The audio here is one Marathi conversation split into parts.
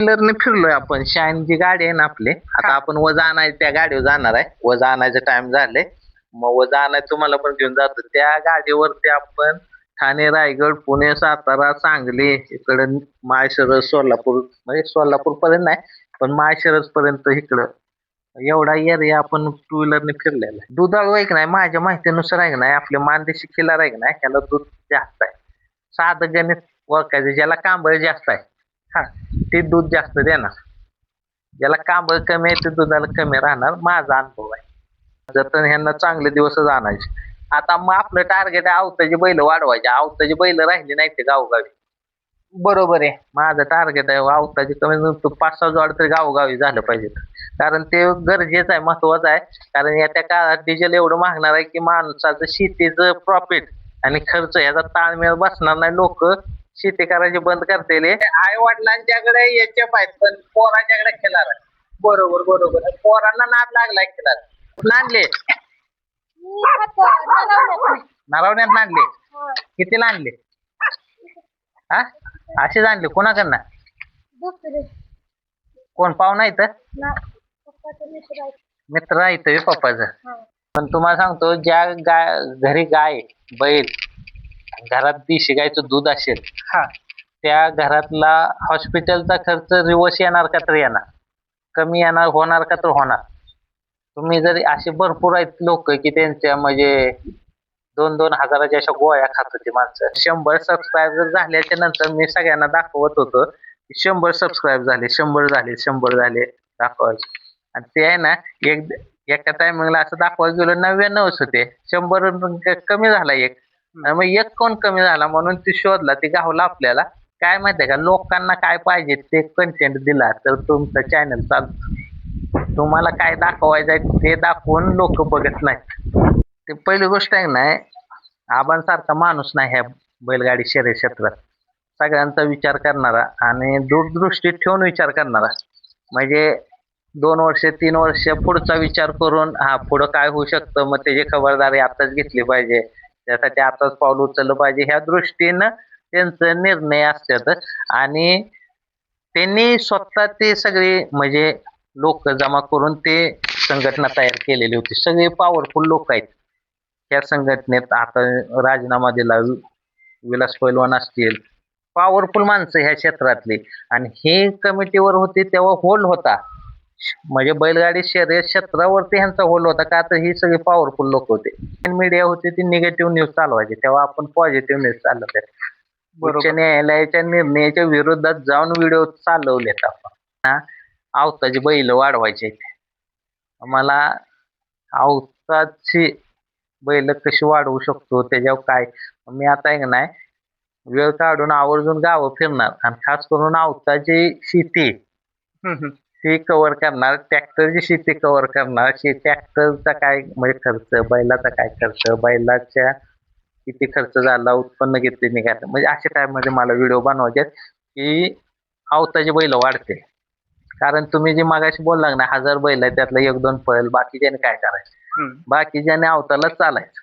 टू फिरलोय आपण. शाईन जी गाडी आहे ना आपली, आता आपण वजा आणायचं त्या गाडीवर जाणार आहे. वजा आणायचं टाइम झाले, मग वजा आणायचं तुम्हाला पण घेऊन जातो. त्या गाडीवरती आपण ठाणे, रायगड, पुणे, सातारा, सांगली, इकडे माळशिरस, सोलापूर, म्हणजे सोलापूर पर्यंत नाही पण माळशिरस पर्यंत इकडं एवढा एरिया आपण टू व्हीलरने फिरलेला आहे. दुधाळू आहे की नाही, माझ्या माहितीनुसार आहे की नाही, आपल्या मानदेशी खिलार आहे की नाही, त्याला दूध जास्त आहे. साधं गणित ओळखायचं, ज्याला कांबळ जास्त आहे हा ते दूध जास्त देणार, ज्याला कांबळ कमी आहे ते दुधाला कमी राहणार. माझा अनुभव आहे. जर ह्यांना चांगले दिवसच आणायचे. आता मग आपलं टार्गेट आहे आवताची बैल वाढवायचे. आवताची बैल राहिली नाही ते गावोगावी. बरोबर आहे. माझं टार्गेट आहे आवताची कमी 5-6 जोड तरी गावोगावी झालं पाहिजे. कारण ते गरजेचं आहे, महत्वाचं आहे. कारण येत्या काळात डिझेल एवढं मागणार आहे की माणसाचं शेतीचं प्रॉफिट आणि खर्च याचा ताळमेळ बसणार नाही. लोक शेती करायची बंद करतील. आई वडिलांच्याकडे याचे पाहिजे पण पोरांच्याकडे खिलार आहे. बरोबर बरोबर. पोरांना नाद लागलाय खिलार. नांदले नारवण्यात नांदले. किती आणले हा असे आणले कोणाकडनं? कोण पाहुणा इथं मित्र आहे इथं पप्पाचं. पण तुम्हाला सांगतो, ज्या घरी गाय बैल घरात देशी गायचं दूध असेल त्या घरातला हॉस्पिटलचा खर्च रिवर्स येणार का तर येणार, कमी येणार होणार का तर होणार. तुम्ही जरी असे भरपूर आहेत लोक की त्यांच्या म्हणजे 2-2 हजाराच्या अशा गोळ्या खात होती माणसं. 100 सबस्क्रायबर झाल्याच्या नंतर मी सगळ्यांना दाखवत होतो 100 सबस्क्राईब झाले, 100 झाले, 100 झाले दाखवायचे. आणि ते आहे ना एका टायमिंगला असं दाखवायला गेलो 99च होते. 100 कमी झाला एक. मग एक कोण कमी झाला म्हणून ती शोधला, ती गावला आपल्याला. काय माहितीये का, लोकांना काय पाहिजे ते कंटेंट दिला तर तुमचं चॅनल चालतं. तुम्हाला काय दाखवायचं आहे ते दाखवून लोक बघत नाहीत. ते पहिली गोष्ट आहे ना, आबांसारखा माणूस नाही ह्या बैलगाडी शर्यत क्षेत्रात. सगळ्यांचा विचार करणारा आणि दूरदृष्टी ठेवून विचार करणारा. म्हणजे 2 वर्ष 3 वर्ष पुढचा विचार करून पुढं काय होऊ शकतं, मग त्याची खबरदारी आताच घेतली पाहिजे, त्यासाठी आताच पाऊल उचललं पाहिजे, ह्या दृष्टीनं त्यांचे निर्णय असतात. आणि त्यांनी स्वतः ते सगळे म्हणजे लोक जमा करून ते संघटना तयार केलेली होती. सगळे पॉवरफुल लोक आहेत त्या संघटनेत. आता राजीनामा दिला विलास पैलवान असतील, पॉवरफुल माणसं ह्या क्षेत्रातली. आणि हे कमिटीवर होते तेव्हा होल होता, म्हणजे बैलगाडी शर्यत क्षेत्रावरती ह्यांचा होल होता का तर ही सगळी पॉवरफुल लोक होते. मीडिया होती ती निगेटिव्ह न्यूज चालवायची, तेव्हा आपण पॉझिटिव्ह न्यूज चालवत. उच्च न्यायालयाच्या निर्णयाच्या विरोधात जाऊन व्हिडिओ चालवलेत आपण. आवताची बैल वाढवायचे. मला आवताची बैल कशी वाढवू शकतो त्याच्यावर काय, मी आता आहे का नाही वेळ काढून आवर्जून गावं फिरणार आणि खास करून आवताची शेती ती कव्हर करणार, ट्रॅक्टरची शेती कव्हर करणार. ट्रॅक्टरचा काय म्हणजे खर्च, बैलाचा काय खर्च, बैलाच्या किती खर्च झाला, उत्पन्न किती निघालं, म्हणजे अशा टाइम मध्ये मला व्हिडिओ बनवायचे की आवताची बैल वाढते. कारण तुम्ही जे मागाशी बोलला ना 1000 बैल आहे त्यातलं 1-2 पळेल, बाकीच्याने काय करायचं, बाकीच्याने आवताला चालायचं.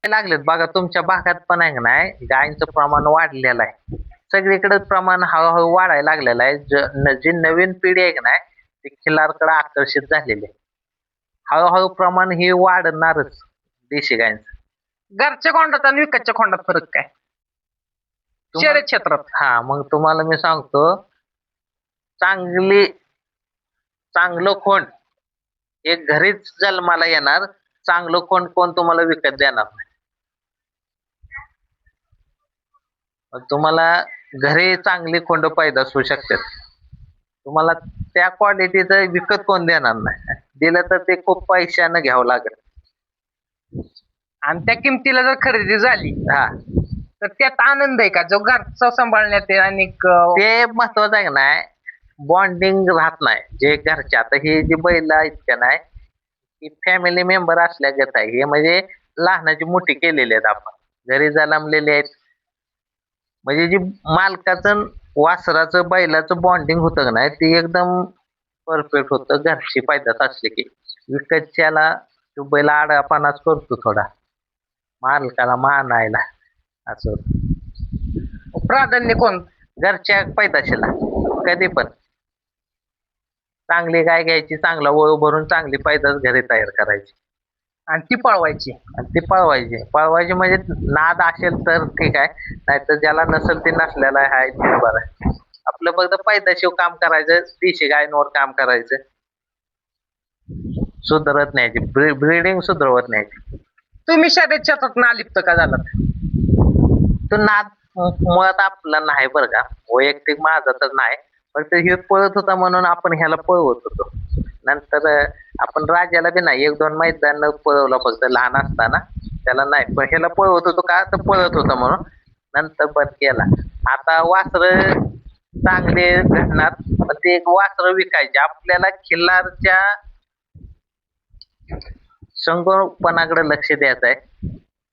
लागलेत बघा तुमच्या भागात पण आहे नाही, गायींचं प्रमाण वाढलेलं आहे. सगळीकडे प्रमाण हळूहळू वाढायला लागलेलं आहे. जी नवीन पिढी आहे नाही ती खिलारकडे आकर्षित झालेली आहे. हळूहळू प्रमाण हे वाढणारच देशी गायींचं. घरच्या खोंडात आणि विकतच्या खोंडात फरक काय शर्यत क्षेत्रात? मग तुम्हाला मी सांगतो, चांगलं खोंड एक घरीच जन्माला येणार, चांगलं खोंड कोण तुम्हाला विकत देणार नाही. तुम्हाला घरी चांगली खोंड पैदास होऊ शकते, तुम्हाला त्या क्वालिटीचं विकत कोण देणार नाही. दिलं तर ते खूप पैशानं घ्यावं लागेल. आणि त्या किमतीला जर खरेदी झाली तर त्यात आनंद आहे का जो घरचा सांभाळण्यात आणि ते महत्वाचं आहे नाही. बॉन्डिंग राहत नाही जे घरच्या. आता हे जे बैल आहेत का नाही ही फॅमिली मेंबर असल्यागत आहे. हे म्हणजे लहानाची मोठी केलेली आहेत आपण, घरी जन्मलेले आहेत. म्हणजे जी मालकाचं वासराचं बैलाचं बॉन्डिंग होतं का नाही ते एकदम परफेक्ट होतं घरची पैदास असले की. विकतच्याला तो बैल आडापानाच करतो थोडा, मालकाला मानायला असं. प्राधान्य कोण घरच्या पैदाशीला कधी पण चांगली गाय घ्यायची, चांगला वळू भरून चांगली पैदास घरी तयार करायची आणि ती पळवायची. आणि ती पळवायची म्हणजे नाद असेल तर ठीक आहे, नाहीतर ज्याला नसेल ते नसलेला आहे ते बरं आहे. आपलं फक्त पैदाशीव काम करायचं, देशी गायींवर काम करायचं, सुधरत न्यायची, ब्रीडिंग सुधरवत न्यायची. तुम्ही क्षेत्रात नालिप्त का झालात? तो नाद मुळात आपला नाही बरं का, वैयक्तिक माझा तर नाही, पण ते हे पळत होता म्हणून आपण ह्याला पळवत होतो. नंतर आपण राजाला बी नाही, 1-2 मैदान पळवलं फक्त लहान असताना, त्याला नाही, पण ह्याला पळवत होतो का तर पळत होता म्हणून नंतर बंद केला. आता वासर चांगले घडणार, पण ते एक वासर विकायचे आपल्याला. खिल्लारच्या संगोपनाकडे लक्ष द्यायचं आहे,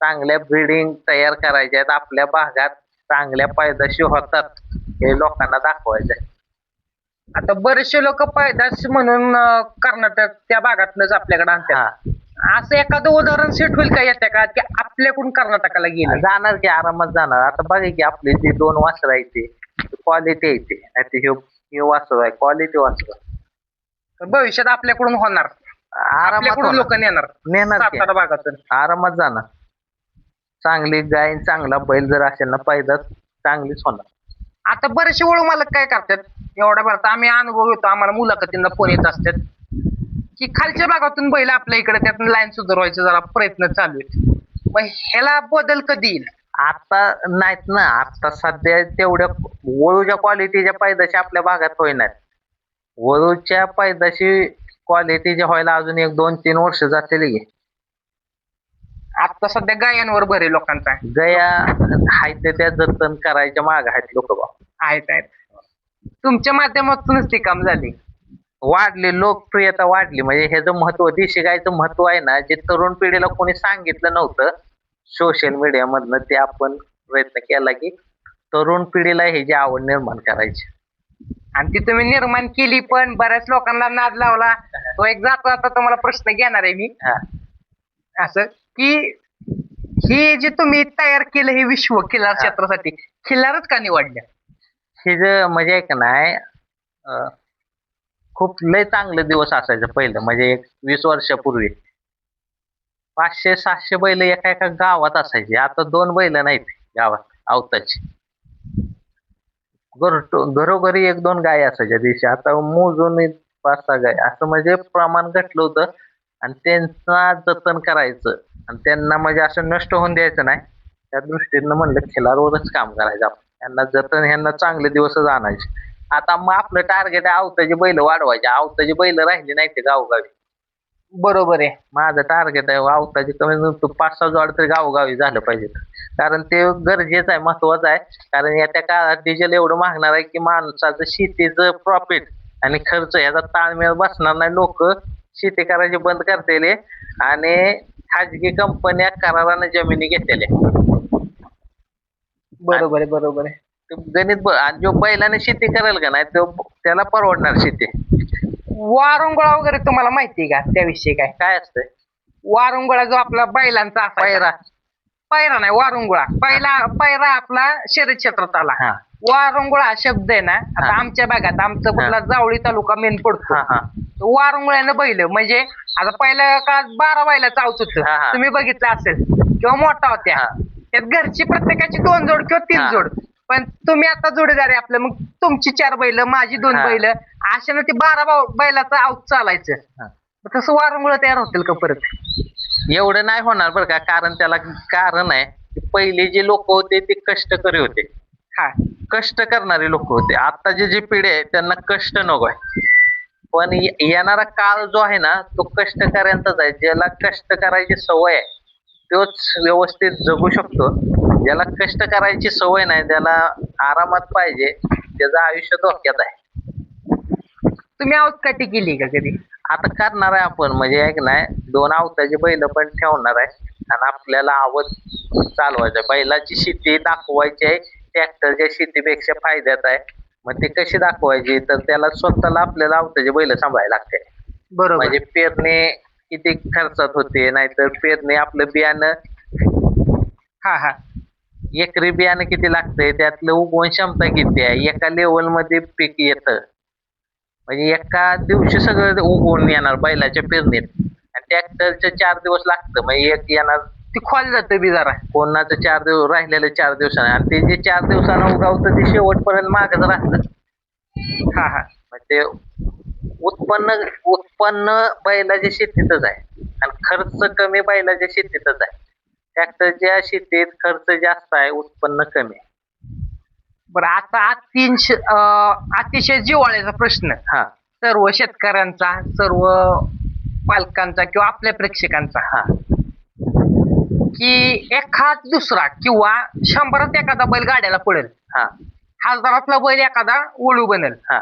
चांगल्या ब्रीडिंग तयार करायच्या आहेत, आपल्या भागात चांगल्या पैदाशी होतात हे लोकांना दाखवायचं आहे. आता बरेचसे लोक पैदास म्हणून कर्नाटक त्या भागातलंच आपल्याकडे आणतात. असं एखादं उदाहरण सेट होईल का येत्या का की आपल्याकडून कर्नाटकाला गेलं? जाणार की आरामात जाणार. आता बघा की आपले जे 2 वासर आहेत ते क्वालिटी आहे, ते हे वासर आहे क्वालिटी वासर. भविष्यात आपल्याकडून होणार, आपल्याकडून लोक नेणार सातारा भागातून, आरामात जाणार. चांगली गाय चांगला बैल जर असेल ना पैदास चांगलीच होणार. आता बरेचसे वळू मालक काय करतात, एवढ्या भरत आम्ही अनुभव घेतो, आम्हाला मुलाखतींना फोन येत असतात की खालच्या भागातून बैल आपल्या इकडे त्यातून लाईन सुधारवायचे जरा प्रयत्न चालू आहेत. मग ह्याला बदल कधी येईल? आता नाहीत ना, आता सध्या तेवढ्या वळूच्या क्वालिटीच्या पैदाशी आपल्या भागात होईनात. वळूच्या पैदाशी क्वालिटीच्या व्हायला अजून 1-2-3 वर्ष जातील. आता सध्या गायांवर भर आहे लोकांचा. गया आहेत त्या जतन करायच्या माग आहेत लोक आहेत. तुमच्या माध्यमातूनच ती काम झाली, वाढली, लोकप्रियता वाढली. म्हणजे ह्याचं महत्व, देशी गायचं महत्व आहे ना, जे तरुण पिढीला कोणी सांगितलं नव्हतं सोशल मीडिया मधनं, ते आपण प्रयत्न केला की तरुण पिढीला ह्याची आवड निर्माण करायची. आणि ती तुम्ही निर्माण केली, पण बऱ्याच लोकांना नाद लावला. तो एक जातो. आता तुम्हाला प्रश्न घेणार आहे मी, असं की हे जे तुम्ही तयार केलं हे विश्व खिल्लार क्षेत्रासाठी खिल्लारच का निवडल्या? हे जे म्हणजे एक नाही, खूप लय चांगले दिवस असायचं पहिलं, म्हणजे 20 वर्षापूर्वी 500-700 बैल एका गावात असायचे. आता 2 बैल नाहीत गावात आवताची. घरोघरी 1-2 गाय असायच्या दिवशी, आता मोजून 5-6 गाय, असं म्हणजे प्रमाण घटलं होतं. आणि त्यांचा जतन करायचं आणि त्यांना म्हणजे असं नष्ट होऊन द्यायचं नाही, त्या दृष्टीनं म्हणलं खिलारवरच काम करायचं आपण. त्यांना जतन, ह्यांना चांगले दिवसच आणायचे. आता मग आपलं टार्गेट आहे आवताची बैल वाढवायचे. आवताची बैल राहिली नाही ते गावोगावी. बरोबर आहे, माझं टार्गेट आहे आवताची कमी 5-6 जोड तरी गावोगावी झालं पाहिजे, कारण ते गरजेचं आहे, महत्वाचं आहे. कारण येत्या काळात डिझेल एवढं मागणार आहे की माणसाचं शेतीचं प्रॉफिट आणि खर्च याचा ताळमेळ बसणार नाही. लोक शेती करायची बंद करतील आणि खाजगी कंपन्या कराराने जमिनी घेतलेल्या. बरोबर आहे, बरोबर आहे. गणित आणि जो बैलाने शेती करेल का नाही तो त्याला परवडणार शेती. वारुंगळा वगैरे तुम्हाला माहिती आहे का त्याविषयी? काय असतंय वारुंगळा? जो आपला बैलांचा पैरा नाही, वारुंगळा. पैरा आपला शर्यत क्षेत्रात आला. वारुंगळा हा शब्द आहे ना, आता आमच्या भागात, आमचं कुठला जावळी तालुका मेन पडतो, वारुंगळ्यानं बैल म्हणजे आता पहिल्या काळात 12 बैलाचं आवत होतं, तुम्ही बघितलं असेल, किंवा मोठा होत्या, त्यात घरची प्रत्येकाची 2 जोड किंवा 3 जोड. पण तुम्ही आता जोडीदार आहे आपलं, मग तुमची 4 बैल, माझी 2 बैल, अशानं ते 12 बैलाचं आवत चालायचं. तसं वारुंगळ तयार होतील का परत? एवढं नाही होणार बरं का, कारण त्याला कारण आहे, पहिले जे लोक होते ते कष्टकरी होते, कष्ट करणारे लोक होते. आताची जी पिढी आहे त्यांना कष्ट नको आहे, पण येणारा काळ जो आहे ना तो कष्टकऱ्यांचाच आहे. ज्याला कष्ट करायची सवय आहे तोच व्यवस्थित जगू शकतो. ज्याला कष्ट करायची सवय नाही, त्याला आरामात पाहिजे, त्याचं आयुष्य धोक्यात आहे. तुम्ही आवतकाठी केली का कधी? आता करणार आहे आपण, म्हणजे एक नाही 2 आवताची बैल पण ठेवणार आहे आणि आपल्याला आवत चालवायचं. बैलाची शेती दाखवायची आहे, ट्रॅक्टरच्या शेतीपेक्षा फायद्यात आहे. मग ती कशी दाखवायची, तर त्याला स्वतःला आपल्याला आवताची बैल सांभाळायला लागते. बरोबर. म्हणजे पेरणी किती खर्चात होते, नाहीतर पेरणी आपलं बियाणं एकरी बियाणं किती लागतंय, त्यातलं उगवण क्षमता किती आहे, एका लेवल मध्ये पीक येतं. म्हणजे एका दिवशी सगळं उगवून येणार बैलाच्या पेरणीत, आणि ट्रॅक्टरचे 4 दिवस लागतं. म्हणजे एक येणार ती खोल जाते बी जरा. कोणाचं 4 दिवस राहिलेलं 4 दिवसानं, आणि ते जे 4 दिवसानं उगावतं ते शेवटपर्यंत मागच राहतं. हा हा. ते उत्पन्न उत्पन्न बैलाच्या शेतीतच आहे, आणि खर्च कमी बैलाच्या शेतीतच आहे. ट्रॅक्टरच्या शेतीत खर्च जास्त आहे, उत्पन्न कमी आहे. बरं, आता अतिशय जिव्हाळ्याचा प्रश्न हा सर्व शेतकऱ्यांचा, सर्व पालकांचा किंवा आपल्या प्रेक्षकांचा, हा की एखाद दुसरा किंवा 100त एखादा बैल गाड्याला पडेल, हा हजारातला बैल एखादा वळू बनेल, हा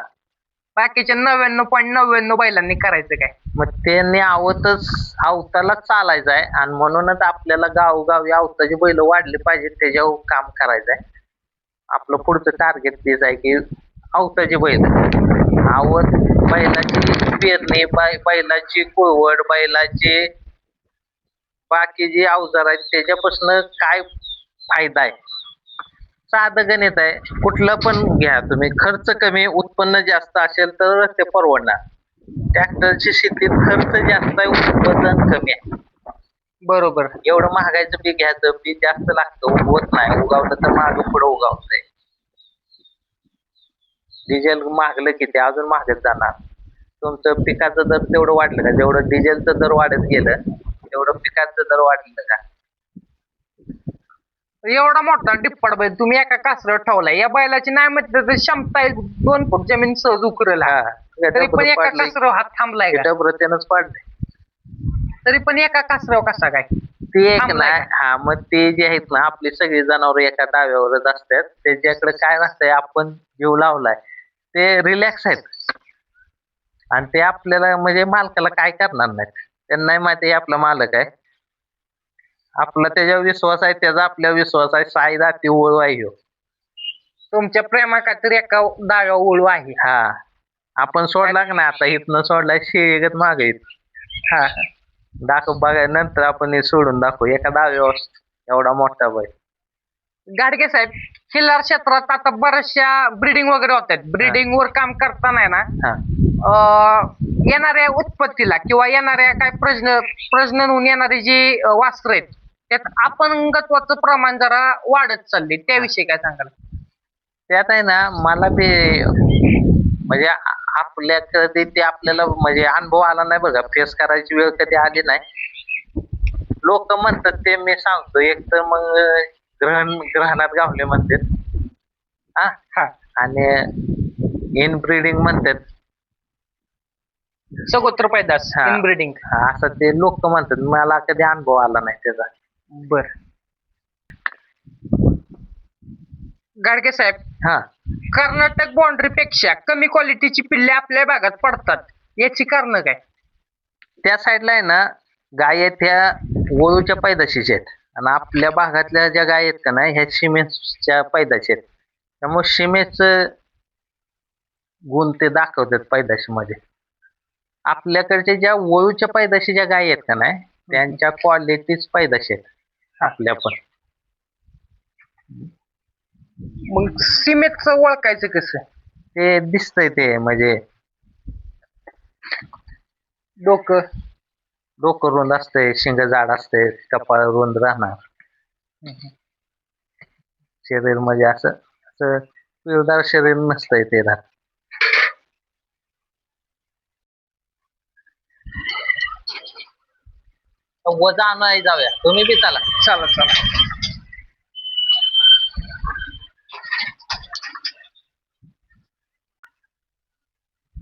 बाकीच्या 99.99 बैलांनी करायचं काय? मग त्यांनी आवताला चालायचं आहे, आणि म्हणूनच आपल्याला गावोगावी आवताची बैल वाढली पाहिजे, त्याच्यावर काम करायचं आहे. आपलं पुढचं टार्गेट तेच आहे की आवताची बैल, आवत बैलाची पेरणी, बैलाची कुळवड, बैलाचे बाकी जे अवजार आहेत त्याच्यापासून काय फायदा आहे. साधं गणित आहे, कुठलं पण घ्या तुम्ही, खर्च कमी उत्पन्न जास्त असेल तर ते परवडणार. ट्रॅक्टरची शेतीत खर्च जास्त आहे, उत्पादन कमी आहे. बरोबर. एवढं महागायचं पीक घ्यायचं, पीक जास्त लागतं, उगवत नाही, उगावलं तर मागं पुढं उगावतंय. डिझेल महागलं की ते अजून महागत जाणार. तुमचं पिकाचं दर तेवढं वाढलं का, जेवढं डिझेलचं दर वाढत गेलं तेवढं पिकाचं दर वाढलं का. एवढा मोठा डिप्पड बैल तुम्ही एका कासऱ्यावर ठेवलाय, या बैलाची नाही म्हटलं तर क्षमता आहे 2 फूट जमीन सहज उकरेल, तरी पण एका कासऱ्यावर हात थांबलाय का? डबरतेनच पाडलंय. तरी पण एका कासऱ्यावर कसा काय ते एक थांबलाय ना, का? हा मग ते जे आहेत ना, आपली सगळी जनावर एका डाव्यावरच असतात, त्याच्याकडे काय नसतंय, आपण जीव लावलाय ते रिलॅक्स आहेत, आणि ते आपल्याला म्हणजे मालकाला काय करणार नाहीत. त्यांना माहिती आहे आपला मालक आहे, आपला त्याच्यावर विश्वास आहे, त्याचा आपल्यावर विश्वास आहे. साई दाती ओळू आहे ह्यो. तुमच्या प्रेमा काहीतरी एका डाव्या ओळू आहे. हा आपण सोडला का नाही, आता इथनं सोडलाय शेळीगत मागे येत. हा, दाखव बघाय नंतर आपण हे सोडून दाखवू, एका डाव्यावर एवढा मोठा बैल. गाडगे साहेब, खिल्लार क्षेत्रात आता बऱ्याचशा ब्रीडिंग वगैरे होतात, ब्रीडिंग वर काम करताना ना, येणाऱ्या उत्पत्तीला किंवा येणाऱ्या काय प्रजनन होऊन येणारी जी वासरं आहेत त्यात अपंगत्वाचं प्रमाण जरा वाढत चालले, त्याविषयी काय सांगाल? त्यात आहे ना, मला ते म्हणजे आपल्याकडे ते आपल्याला म्हणजे अनुभव आला नाही बघा, फेस करायची वेळ कधी आली नाही. लोक म्हणतात ते मी सांगतो, एक तर मग ग्रहणात गावले म्हणतात, हा, आणि इनब्रीडिंग म्हणतात, सगोत्र पैदास, इनब्रीडिंग, असं ते लोक म्हणतात. मला कधी अनुभव आला नाही त्याचा. बर. गाडगे साहेब, कर्नाटक बाउंड्री पेक्षा कमी क्वालिटीची पिल्ले आपल्या भागात पडतात, याची कारण काय? त्या साईडला आहे ना, गाय आहेत त्या वळूच्या पैदाशीच्या आहेत, आणि आपल्या भागातल्या ज्या गाय आहेत का नाही, ह्या शिमेच्या पैदाशी आहेत. त्यामुळे शिमेच गुण ते दाखवतात पैदाशीमध्ये. आपल्याकडच्या ज्या वळूच्या पैदाशी ज्या गाय आहेत का नाही, त्यांच्या क्वालिटीच पैदाशी आहेत आपल्या पण. मग सीमेचं ओळखायचं कसं? ते दिसतंय, ते म्हणजे डोकं रुंद असतंय, शिंग जाड असते, कपाळ रुंद राहणार, शरीर म्हणजे असं पिळदार शरीर नसतंय ते राहत. वजा नाही, जाऊया तुम्ही बी, चला.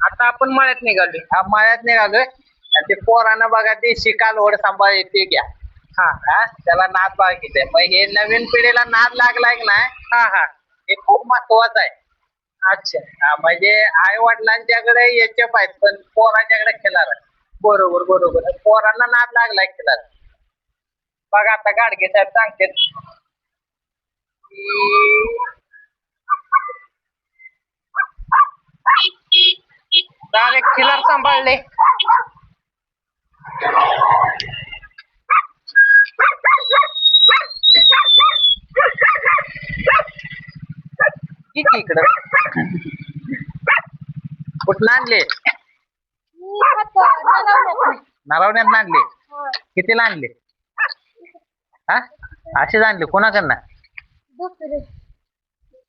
आता आपण मळ्यात निघालोय. मळ्यात निघालोय. ते पोरानं बघा देशी कालवड सांभाळ ते घ्या. त्याला नाद बाकीच आहे. मग हे नवीन पिढीला नाद लागलाय की नाही, हे खूप महत्वाचं आहे. अच्छा, म्हणजे आई वडिलांच्याकडे याच्या पाहिजे, पण पोरांच्याकडे खेळायला. बरोबर. पोरांना नाद लागलाय खेळायला. बघा आता गाडगे साहेब सांगतात डायरेक्ट खिलार सांभाळले. किती इकडं कुठलं आणले नारावण्यात आणले कितीला आणले हा असेच आणले कोणाकडनं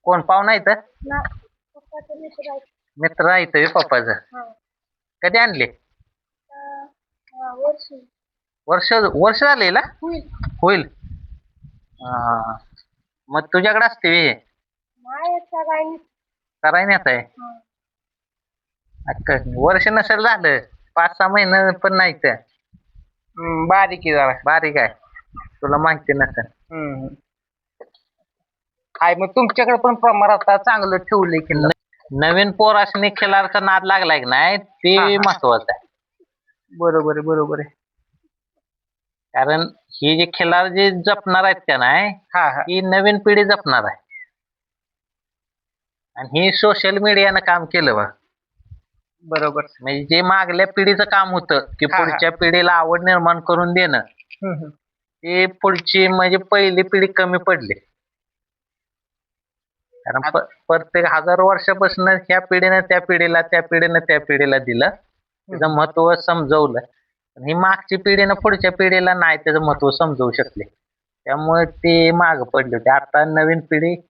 कोण पाहुणा इथं मित्र आहे इथं पप्पाचं कधी आणले वर्ष वर्ष झालेला होईल मग तुझ्याकडे असते वे करायण्यात आहे वर्ष नसेल झालं 5-6 महिने पण नाही तर बारीक आहे जरा बारीक आहे तुला माहिती नसेल काय मग तुमच्याकडे पण प्रमाण आता चांगलं ठेवलंय की नवीन पोर असणे खिलारचा नाद लागलाय की नाही ते महत्वाचं आहे बरोबर आहे बरोबर आहे कारण ही जे खिलार जे जपणार आहेत का नाही ही नवीन पिढी जपणार आहे आणि ही सोशल मीडियानं काम केलं बघ बरोबर म्हणजे जे मागल्या पिढीचं काम होतं की पुढच्या पिढीला आवड निर्माण करून देणं ते पुढची म्हणजे पहिली पिढी कमी पडली कारण प्रत्येक 1000 वर्षापासून ह्या पिढीनं त्या पिढीला त्या पिढीनं त्या पिढीला दिलं त्याचं महत्व समजवलं ही मागची पिढीनं पुढच्या पिढीला नाही त्याचं महत्व समजवू शकले त्यामुळे ते माग पडले होते आता नवीन पिढी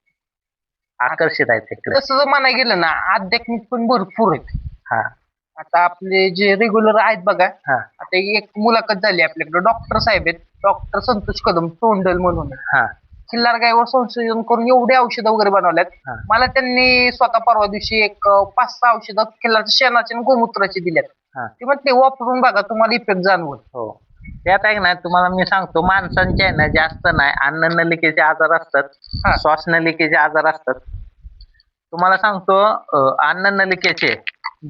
आकर्षित आहे तिकडे तसं जर म्हणायला गेलं ना आध्यात्मिक पण भरपूर आहेत हा आता आपले जे रेग्युलर आहेत बघा आता एक मुलाखत झाली आपल्याकडे डॉक्टर साहेब आहेत डॉक्टर संतोष कदम तोंडल म्हणून खिल्लार गायवर संशोधन करून एवढे औषधं वगैरे बनवल्यात मला त्यांनी स्वतः परवा दिवशी एक 5-6 औषधं खिल्लारच्या शेणाची आणि गोमूत्राची दिल्यात ते मग ते वापरून बघा तुम्हाला इफेक्ट जाणवल हो त्यात आहे ना तुम्हाला मी सांगतो माणसांचे आहे ना जास्त नाही अन्न नलिकेचे आजार असतात श्वास नलिकेचे आजार असतात तुम्हाला सांगतो अन्न नलिकेचे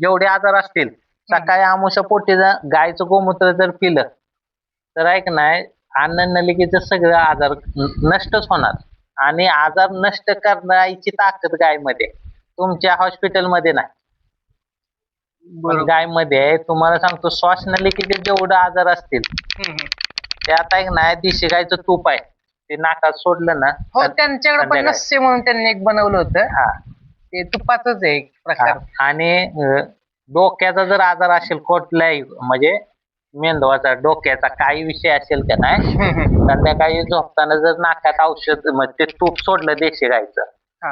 जेवढे आजार असतील सकाळी आमुषा पोटी गायचं गोमूत्र जर पिलं तर ऐक नाही अन्न नलिकेचे सगळे आजार नष्टच होणार आणि आजार नष्ट करण्याची ताकद गायमध्ये तुमच्या हॉस्पिटलमध्ये नाही गायमध्ये तुम्हाला सांगतो श्वास नलिकेचे जेवढे आजार असतील त्यात ऐक नाही देशी गायचं तूप आहे ते नाकात सोडलं ना हो त्यांच्याकडे पण नस्य म्हणून त्यांनी एक बनवलं होतं ते तुपाच आहे एक प्रकार आणि डोक्याचा जर आजार असेल कुठलाही म्हणजे मेंदवाचा डोक्याचा काही विषय असेल का नाही संध्याकाळी झोपताना जर नाकात औषध म्हणजे ते तूप सोडलं देशी गायचं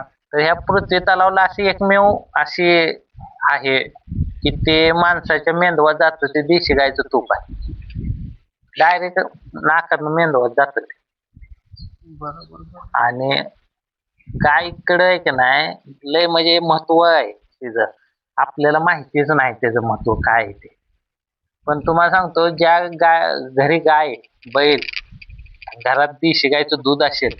तर ह्या पृथ्वी तलावला अशी एकमेव अशी आहे की ते माणसाच्या मेंदवात जातं ते देशी गायचं तूप आहे डायरेक्ट नाकात मेंदवात जात बरोबर आणि गायकडे आहे की नाही लय म्हणजे महत्व आहे तिचं आपल्याला माहितीच नाही त्याचं महत्व काय आहे ते पण तुम्हाला सांगतो ज्या घरी गाय बैल घरात देशी गायचं दूध असेल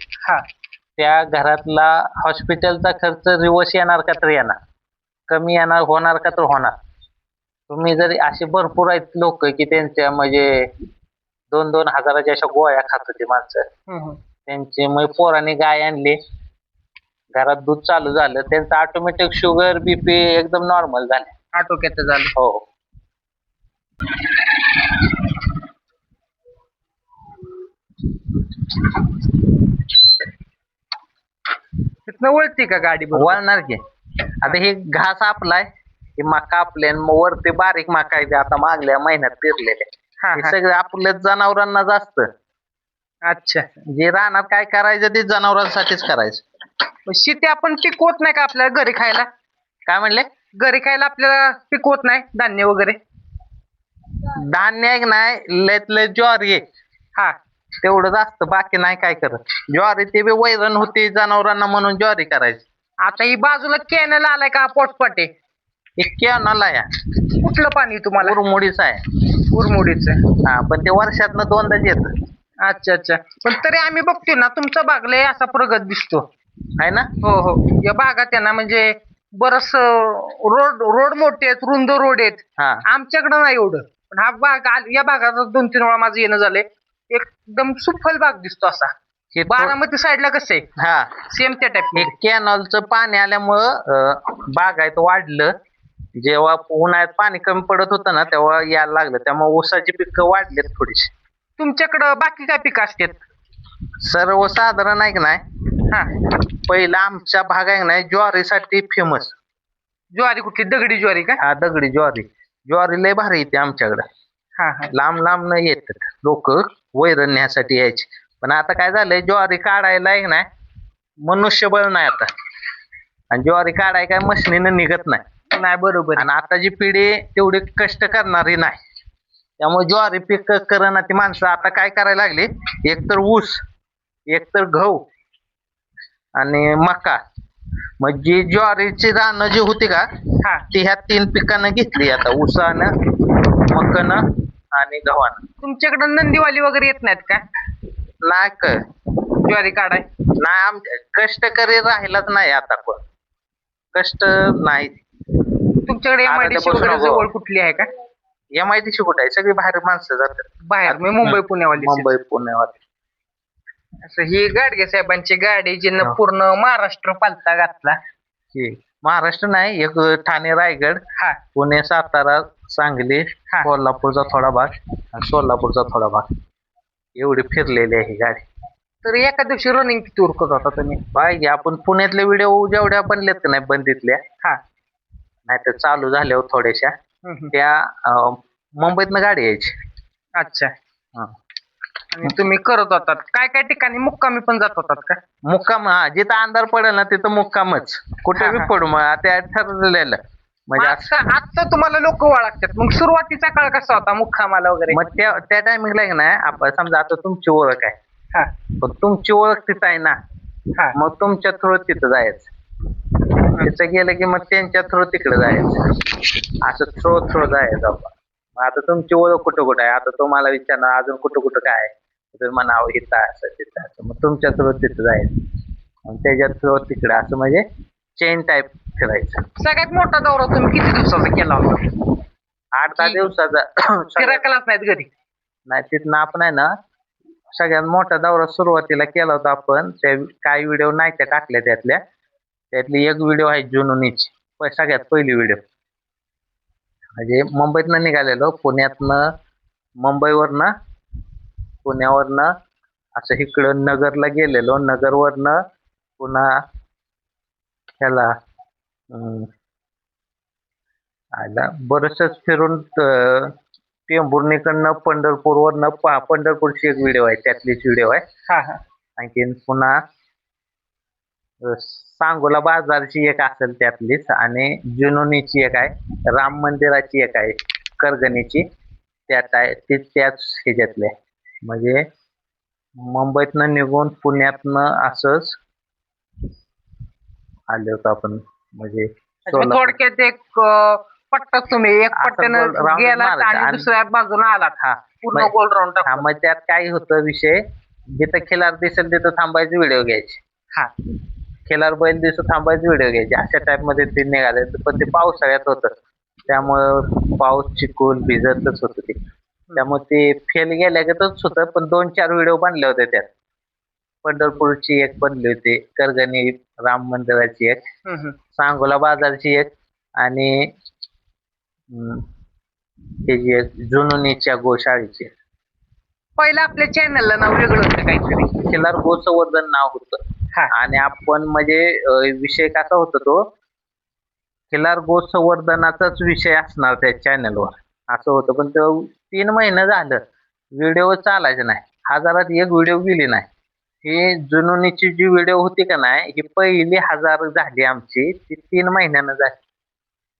त्या घरातला हॉस्पिटलचा खर्च रिवर्स येणार का तर येणार कमी येणार होणार का तर होणार तुम्ही जर असे भरपूर आहेत लोक की त्यांच्या म्हणजे 2-2 हजाराच्या अशा गोळ्या खात होती माणसं त्यांचे मग पोराने गाय आणली घरात दूध चालू झालं त्यांचं ऑटोमॅटिक शुगर बीपी एकदम नॉर्मल झाले आटोक्यात झालं हो तिथनं वळती का गाडी वळणार की आता हे घास आपलाय हे मका आपले वरती बारीक मका आहे आता मागल्या महिन्यात पेरलेले हे सगळं आपलं जनावरांना जास्त अच्छा जे रानात काय करायचं ते जनावरांसाठीच करायचं शेती आपण पिकवत नाही का आपल्याला घरी खायला काय म्हणले घरी खायला आपल्याला पिकवत नाही धान्य वगैरे धान्य एक नाही लय ज्वारी तेवढंच असतं बाकी नाही काय करत ज्वारी ते बी वैरण होती जनावरांना म्हणून ज्वारी करायची आता ही बाजूला कॅनल आलाय का पोटपाटे हे कॅनल या कुठलं पाणी तुम्हाला उरमुडीच आहे उरमुडीचं पण ते वर्षातनं 2दाच येतं अच्छा अच्छा पण तरी आम्ही बघतोय ना तुमचा बाग लय असा प्रगत दिसतो आहे ना हो हो या भागात आहे ना म्हणजे बरस रोड मोठे आहेत रुंद रोड आहेत आमच्याकडे नाही एवढं पण हा बाग या भागात 2-3 वेळा माझं येणं झालंय एकदम सुफल बाग दिसतो असा बारामती साईडला कसं आहे सेम त्या टाईप कॅनलचं पाणी आल्यामुळं बागायत वाढलं जेव्हा उन्हाळ्यात पाणी कमी पडत होतं ना तेव्हा यायला लागलं त्यामुळे ऊसाची पिकं वाढलेत थोडीशी तुमच्याकडं बाकी काय पिकं असतात सर्वसाधारण आहे की नाही हा पहिला आमचा भाग आहे ना ज्वारीसाठी फेमस. ज्वारी कुठली दगडी ज्वारी का? हा दगडी ज्वारी. ज्वारी लय भारी येते आमच्याकडे. हा हा लांब लांब न येतात लोक वैरण्यासाठी यायचे. पण आता काय झालंय ज्वारी काढायला आहे ना मनुष्यबळ नाही आता. आणि ज्वारी काढाय काय मशनीनं निघत नाही. नाही बरोबर आणि आताची पिढी तेवढी कष्ट करणारी नाही. त्यामुळे ज्वारी पीक करणं ती माणसं आता काय करायला लागली, एकतर ऊस, एकतर गहू आणि मका. मग जी ज्वारीची रानं जी होती का हा ती ह्या 3 पिकानं घेतली आता, ऊसानं, मकानं आणि गव्हानं. तुमच्याकडे नंदीवाली वगैरे येत नाहीत का नाही का ज्वारी काढाय? नाही आमच्या कष्टकरी राहिलाच नाही आता कोण. कष्ट नाही. तुमच्याकडे एमआयडीसी वगैरे जवळ कुठली आहे का? एमआयडीसी कुठे आहे? सगळी बाहेर माणसं जातात बाहेर मी मुंबई पुण्यावाली. मुंबई पुण्यावाली. असं ही गाडगे साहेबांची गाडी जिनं पूर्ण महाराष्ट्र पालता घातला. महाराष्ट्र नाही, एक ठाणे रायगड हा पुणे सातारा सांगली हा. कोल्हापूरचा थोडा भाग आणि सोलापूरचा थोडा भाग एवढी फिरलेली आहे ही गाडी. तर एका दिवशी रनिंग टूर करत होता तुम्ही? पाहिजे आपण पुण्यातले व्हिडिओ जेवढ्या बनलेत का नाही बंदीतल्या, हा नाही तर चालू झाल्यावर थोड्याशा त्या मुंबईतनं गाडी यायची. अच्छा. हा. आणि तुम्ही करत होतात काय काय ठिकाणी मुक्कामी पण जात होतात का? मुक्काम, हा जिथं अंधार पडेल ना तिथं मुक्कामच. कुठे बी पडू मग त्या ठरलेलं. म्हणजे आता तुम्हाला लोक ओळखतात, मग सुरुवातीचा काळ कसा होता मुक्कामाला वगैरे? मग त्या टायमिंगला ना आपण समजा आता तुमची ओळख आहे, हा पण तुमची ओळख तिथं आहे ना, हा मग तुमच्या थ्रू तिथं जायचं. तिथं गेलं की मग त्यांच्या थ्रू तिकडे जायचं. असं थ्रू जायचं आपण. मग आता तुमची ओळख कुठं कुठं आहे, आता तुम्हाला विचारणार अजून कुठं कुठं काय आहे, तर म्हणावं इथं असं तिथं असं. मग तुमच्या थ्रू तिथं जायचं आणि त्याच्या थ्रू तिकडे असं म्हणजे चेन टाईप फिरायचं. सगळ्यात मोठा दौरा तुम्ही किती दिवसाचा केला होता? 8-10 दिवसाचा. फिरायलाच नाहीत घरी? नाही तिथनं आपण आहे ना सगळ्यात मोठा दौरा सुरुवातीला केला होता आपण. त्या काही व्हिडिओ नाही त्या टाकल्या त्यातली एक व्हिडिओ आहे जुनूनीची, सगळ्यात पहिली व्हिडिओ. म्हणजे मुंबईतनं निघालेलो, पुण्यावरनं असं इकडं नगरला गेलेलो, नगरवरनं पुन्हा ह्याला बरंचसं फिरून टेंभुर्णीकडनं पंढरपूरवरनं पंढरपूरची एक व्हिडिओ आहे, त्यातलीच व्हिडिओ आहे. हा हा. आणखीन पुन्हा सांगोला बाजारची एक असेल त्यातलीच, आणि जुनोनीची एक आहे, राम मंदिराची एक आहे करगणीची, त्याच ह्याच्यातले. म्हणजे मुंबईतनं निघून पुण्यातनं असंच आले होतो आपण. म्हणजे थोडक्यात एक पट्टा तुम्ही एक पट्ट्यानं गेलात आणि दुसऱ्या बाजूला आलात. हा पूर्ण गोल राऊंड. हा मग त्यात काय होतं विषय, जिथं खिलार दिसेल तिथं थांबायचे व्हिडिओ घ्यायचे. हा खिलार बैल दिसू थांबायचे व्हिडिओ घ्यायचे. अशा टाइप मध्ये ते निघाले. पण ते पावसाळ्यात होतं, त्यामुळं पाऊस चिखल भिजतच होतं ते. त्यामुळे ते फेल गेल्यागतच होतं. पण 2-4 व्हिडिओ बनले होते त्यात. पंढरपूरची एक बनली होती, करगणी राम मंदिराची एक, सांगोला बाजारची एक, आणि त्याची एक जुनोनीच्या गोशाळेची. पहिलं आपल्या चॅनलला नाव वेगळं होतं काहीतरी, खिलार गोसंवर्धन नाव होतं. आणि आपण म्हणजे विषय कसा होता तो, खिलार गोसंवर्धनाचाच विषय असणार त्या चॅनलवर असं होतं. पण तो 3 महिने झालं व्हिडिओ चालायचे नाही, 1000त एक व्हिडिओ गेली नाही. ही जुनोनीची जी व्हिडिओ होती का नाही, ही पहिली 1000 झाली आमची, ती 3 महिन्यानं झाली.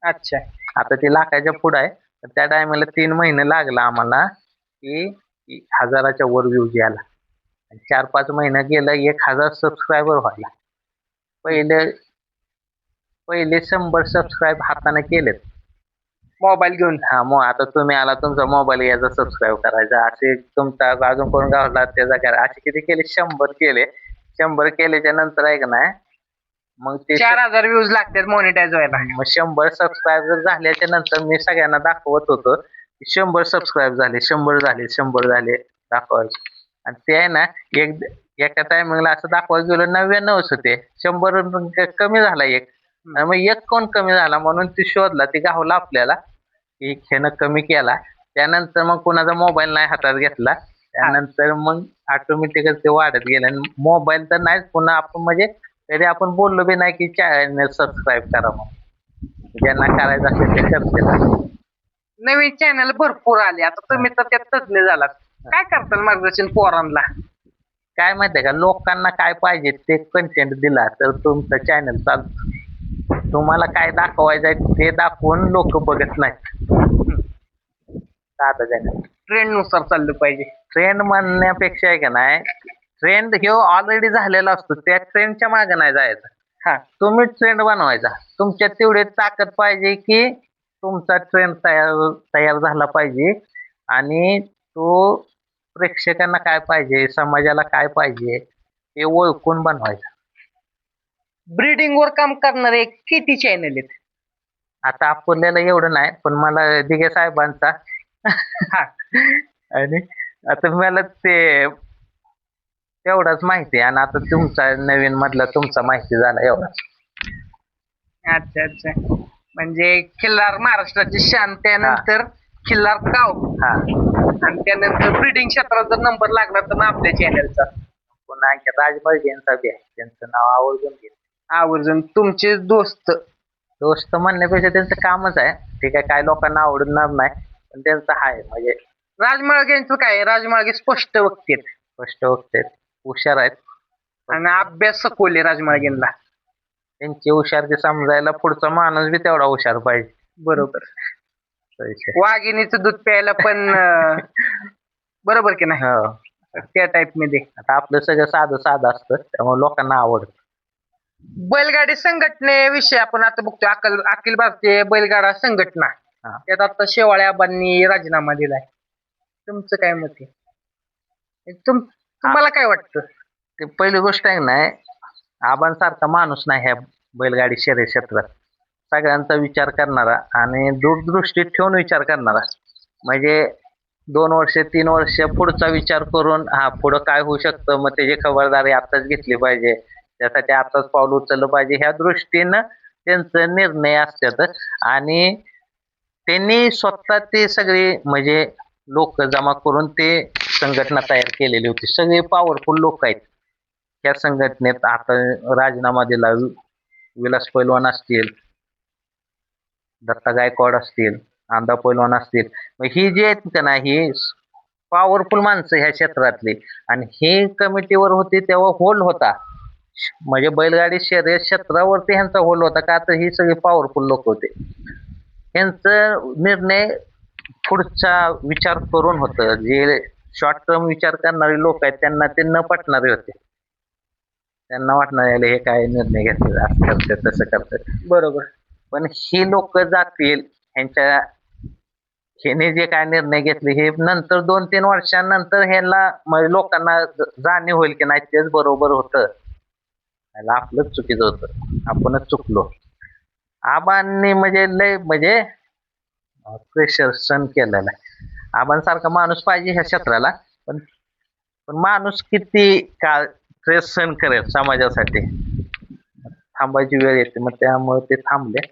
अच्छा. आता ती लाखाच्या पुढं आहे. त्या टायमाला 3 महिने लागला आम्हाला की 1000च्या वर व्ह्यूज यायला. 4-5 महिने गेलं 1000 सबस्क्रायबर व्हायला. पहिले 100 सबस्क्राईब हाताने केलेत मोबाईल घेऊन. हा मग आता तुम्ही आला, तुमचा मोबाईल घ्यायचा, सबस्क्राईब करायचा, असे तुमचा अजून कोण गावला त्याचा करा, असे किती केले, 100 केले. 100 केल्याच्या नंतर आहे का नाही, मग ते 4000 व्ह्यूज लागतात मोनिटाईज व्हायला. मग 100 सबस्क्रायबर झाल्याच्या नंतर मी सगळ्यांना दाखवत होतो की 100 सबस्क्राईब झाले, 100 झाले दाखवायचे. आणि ते आहे ना एका टायमिंगला असं दाखवायला गेलो 99च होते, 100 कमी झाला एक. मग एक कोण कमी झाला म्हणून ती शोधला, ती गावला आपल्याला की ह्यानं कमी केला. त्यानंतर मग कुणाचा मोबाईल नाही हातात घेतला, त्यानंतर मग ऑटोमॅटिकच ते वाढत गेलं आणि मोबाईल तर नाहीच पुन्हा आपण म्हणजे तरी आपण बोललो बी नाही की चॅनल सबस्क्राईब करा म्हणून ज्यांना करायचं असेल ते करतील. नवीन चॅनल भरपूर आले आता तुम्ही तर त्यात तज्ञ झालात. काय करताल मार्गदर्शन पोरांना? काय माहितीये का लोकांना काय पाहिजे ते कंटेंट दिला तर तुमचं चॅनल चालतं. तुम्हाला काय दाखवायचं आहे ते दाखवून लोक बघत नाहीत. ट्रेंड नुसार चाललं पाहिजे. ट्रेंड म्हणण्यापेक्षा आहे का नाही ट्रेंड हे ऑलरेडी झालेला असतो त्या ट्रेंडच्या मागे नाही जायचं. हा तुम्ही ट्रेंड बनवायचा तुमच्यात तेवढी ताकद पाहिजे की तुमचा ट्रेंड तयार झाला पाहिजे आणि तो प्रेक्षकांना काय पाहिजे समाजाला काय पाहिजे हे ओळखून बनवायचं. ब्रीडिंग वर काम करणारे किती चॅनल आहेत? आता आपल्याला एवढं नाही पण मला दिघे साहेबांचा आणि आता मला ते तेवढाच माहिती आहे आणि आता तुमचा नवीन मधला तुमचा माहिती झाला एवढाच. अच्छा अच्छा म्हणजे खिल्लार महाराष्ट्राची शान त्यानंतर खिल्लार गाव हा आणि त्यानंतर ब्रीडिंग क्षेत्रात जर नंबर लागला तर मग आपल्या चॅनलचा. पुन्हा आणखी राजमल यांचा बी आहे त्यांचं नाव आवर्जून घे. आवर्जून तुमचे दोस्त दोस्त म्हणण्यापेक्षा त्यांचं कामच आहे ठीक आहे काय लोकांना आवडणार नाही पण त्यांचं आहे म्हणजे राजमाळगेंचं काय राजमाळगे स्पष्ट वक्ते आहेत. स्पष्ट वक्ते हुशार आहेत आणि अभ्यास सखोले राजमाळगेंना. त्यांची हुशारकी समजायला पुढचा माणूस बी तेवढा हुशार पाहिजे. बरोबर. असा विषय. वाघिणीचं दूध प्यायला पण बरोबर की नाही हो त्या टाइप मध्ये. आता आपलं सगळं साधं साधं असतं त्यामुळे लोकांना आवडतं. बैलगाडी संघटनेविषयी आपण आता बघतोय अखिल भारतीय बैलगाडा संघटना त्यात आता शेवाळे आबांनी राजीनामा दिलाय. तुमचं काय मत आहे? तुम्हाला काय वाटतं? ते पहिली गोष्ट आहे नाही आबांसारखा माणूस नाही ह्या बैलगाडी शर्यत क्षेत्रात. सगळ्यांचा विचार करणारा आणि दूरदृष्टी ठेवून विचार करणारा म्हणजे 2 वर्ष 3 वर्ष पुढचा विचार करून पुढं काय होऊ शकतं मग त्याची खबरदारी आताच घेतली पाहिजे त्यासाठी आताच पाऊल उचललं पाहिजे ह्या दृष्टीनं त्यांचं निर्णय असतात आणि त्यांनी स्वतः ते सगळे म्हणजे लोक जमा करून ते संघटना तयार केलेली होती. सगळे पॉवरफुल लोक आहेत त्या संघटनेत. आता राजीनामा दिला विलास पैलवान असतील दत्ता गायकवाड असतील आंदा पैलवान असतील ही जी आहेत का नाही ही पॉवरफुल माणसं ह्या क्षेत्रातली आणि ही कमिटीवर होती तेव्हा होल्ड होता म्हणजे बैलगाडी शर्यत क्षेत्रावरती ह्यांचा होल्ड होता का तर ही सगळी पॉवरफुल लोक होते. ह्यांचं निर्णय पुढचा विचार करून होतं. जे शॉर्ट टर्म विचार करणारे लोक आहेत त्यांना ते न पटणारे होते. त्यांना वाटणार हे काय निर्णय घेतले असं करतात तसं करतात. बरोबर. पण ही लोक जातील ह्याने जे काय निर्णय घेतले हे नंतर 2-3 वर्षांनंतर ह्याला लोकांना जाणीव होईल की नाही तेच बरोबर होतं आपलंच चुकीचं होतं आपणच चुकलो. आबांनी म्हणजे लय म्हणजे प्रेशर सहन केलेला आहे. आबांसारखा माणूस पाहिजे ह्या क्षेत्राला पण माणूस किती काळ स्ट्रेस सहन करेल समाजासाठी थांबायची वेळ येते मग त्यामुळे ते थांबले.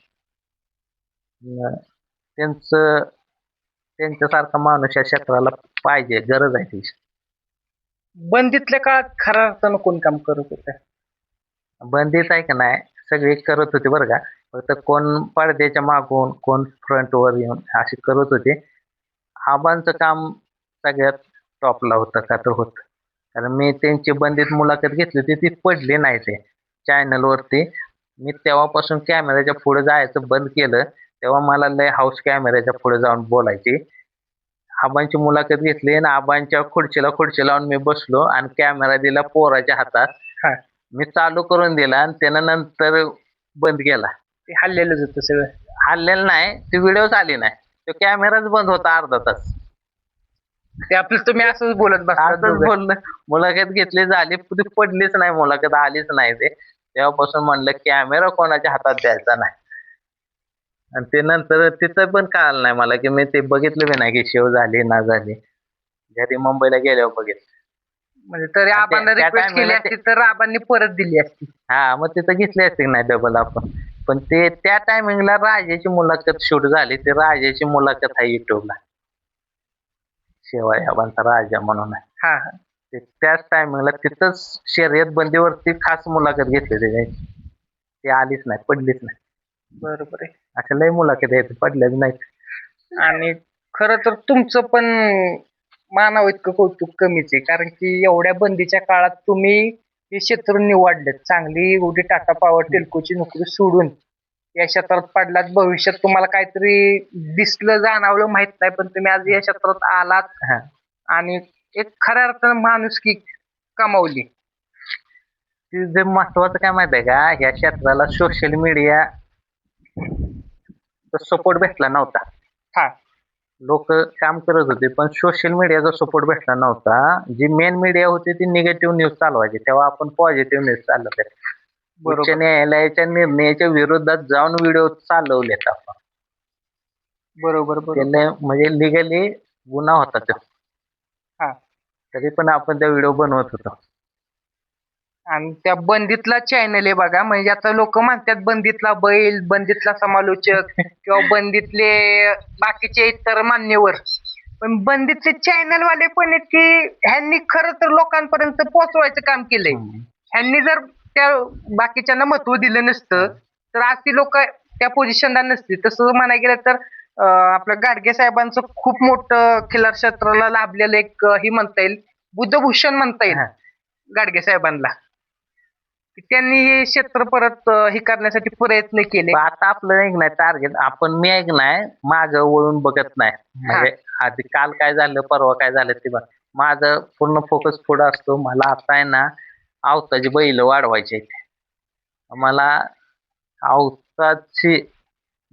त्यांच्यासारखा माणूस या क्षेत्राला पाहिजे गरज आहे त्याची. बंदीतल्या काळात खऱ्या अर्थानं कोण काम करत होतं? बंदीत आहे का नाही सगळे करत होते बरं का फक्त कोण पडद्याच्या मागून कोण फ्रंटवर येऊन असे करत होते. आबांचं काम सगळ्यात टॉपला होतं का तर होतं कारण मी त्यांची बंदीत मुलाखत घेतली होती ती पडली नाही ते चॅनलवरती. मी तेव्हापासून कॅमेऱ्याच्या पुढे जायचं बंद केलं तेव्हा मला लय हाऊस कॅमेऱ्याच्या पुढे जाऊन बोलायची. आबांची मुलाखत घेतली आणि आबांच्या खुर्चीला लावून मी बसलो आणि कॅमेरा दिला पोराच्या हातात. मी चालू करून दिला आणि त्यानं नंतर बंद केला. ते हल्लेलंच होतं सगळं. हल्लेलं नाही ती व्हिडिओच आली नाही तो कॅमेराच बंद होता अर्धा तास. ते आपलं तुम्ही असंच बोलत असंच बोललं मुलाखत घेतली झाली ती पडलीच नाही मुलाखत आलीच नाही. ते तेव्हापासून म्हणलं कॅमेरा कोणाच्या हातात द्यायचा नाही आणि ते नंतर तिथं पण कळालं नाही मला की मी ते बघितलं बी नाही की शेव झाली ना झाली. घरी मुंबईला गेल्यावर बघितलं म्हणजे तरी आपण रिक्वेस्ट केली असती तर आबांनी परत दिली असती. मग तिथं घेतली असती नाही डबल आपण. पण ते त्या टायमिंगला राजाची मुलाखत शूट झाली ते राजाची मुलाखत आहे युट्यूबला शेवाळे आबांचा राजा म्हणून आहे. हा हा त्याच टायमिंगला तिथंच शर्यत बंदीवरती खास मुलाखत घेतली त्याची. ती आलीच नाही, पडलीच नाही. बरोबर आहे. अशा लय मुलाखत आहेत, पडल्याच नाहीत. आणि खर तर तुमचं पण मानावं इतकं कौतुक कमीच आहे, कारण की एवढ्या बंदीच्या काळात तुम्ही हे क्षेत्र निवडलं. चांगली एवढी टाटा पॉवर टेल्कोची नोकरी सोडून या क्षेत्रात पडलात. भविष्यात तुम्हाला काहीतरी दिसलं जाणवलं माहित नाही, पण तुम्ही आज या क्षेत्रात आलात हा. आणि एक खऱ्या अर्थानं माणुसकी कमावली. ती जे महत्वाचं काय माहित आहे का, ह्या क्षेत्राला सोशल मीडिया सपोर्ट भेटला नव्हता. हा लोक काम करत होते पण सोशल मीडियाचा सपोर्ट भेटला नव्हता. जी मेन मीडिया होती ती निगेटिव्ह न्यूज चालवायची, तेव्हा आपण पॉझिटिव्ह न्यूज चालवते. उच्च बरोबर न्यायालयाच्या निर्णयाच्या विरोधात जाऊन व्हिडिओ चालवलेत आपण. बरोबर बरोबर. त्याला म्हणजे लिगली गुन्हा होता तो, हा तरी पण आपण त्या व्हिडिओ बनवत होतो. आणि त्या बंदीतला चॅनल आहे बघा. म्हणजे आता लोक म्हणतात बंदीतला बैल, बंदीतला समालोचक किंवा बंदीतले बाकीचे इतर मान्यवर, पण बंदीतले चॅनल वाले पण आहेत की ह्यांनी खरं तर लोकांपर्यंत पोहोचवायचं काम केलंय. ह्यांनी जर त्या बाकीच्यांना महत्व दिलं नसतं तर आज ती लोक त्या पोझिशनला नसती. तसं म्हणायला गेलं तर आपलं गाडगे साहेबांचं खूप मोठं खिलार क्षेत्राला लाभलेलं एक ही म्हणता येईल, बुद्धभूषण म्हणता येईल गाडगे साहेबांना. त्यांनी हे क्षेत्र परत हे करण्यासाठी प्रयत्न केले. पण आता आपलं एक नाही टार्गेट, आपण मी एक नाही माग वळून बघत नाही. म्हणजे आधी काल काय झालं परवा काय झालं ते माझं पूर्ण फोकस पुढं असतो. मला आता आहे ना आवताची बैल वाढवायची आहेत. मला आवताची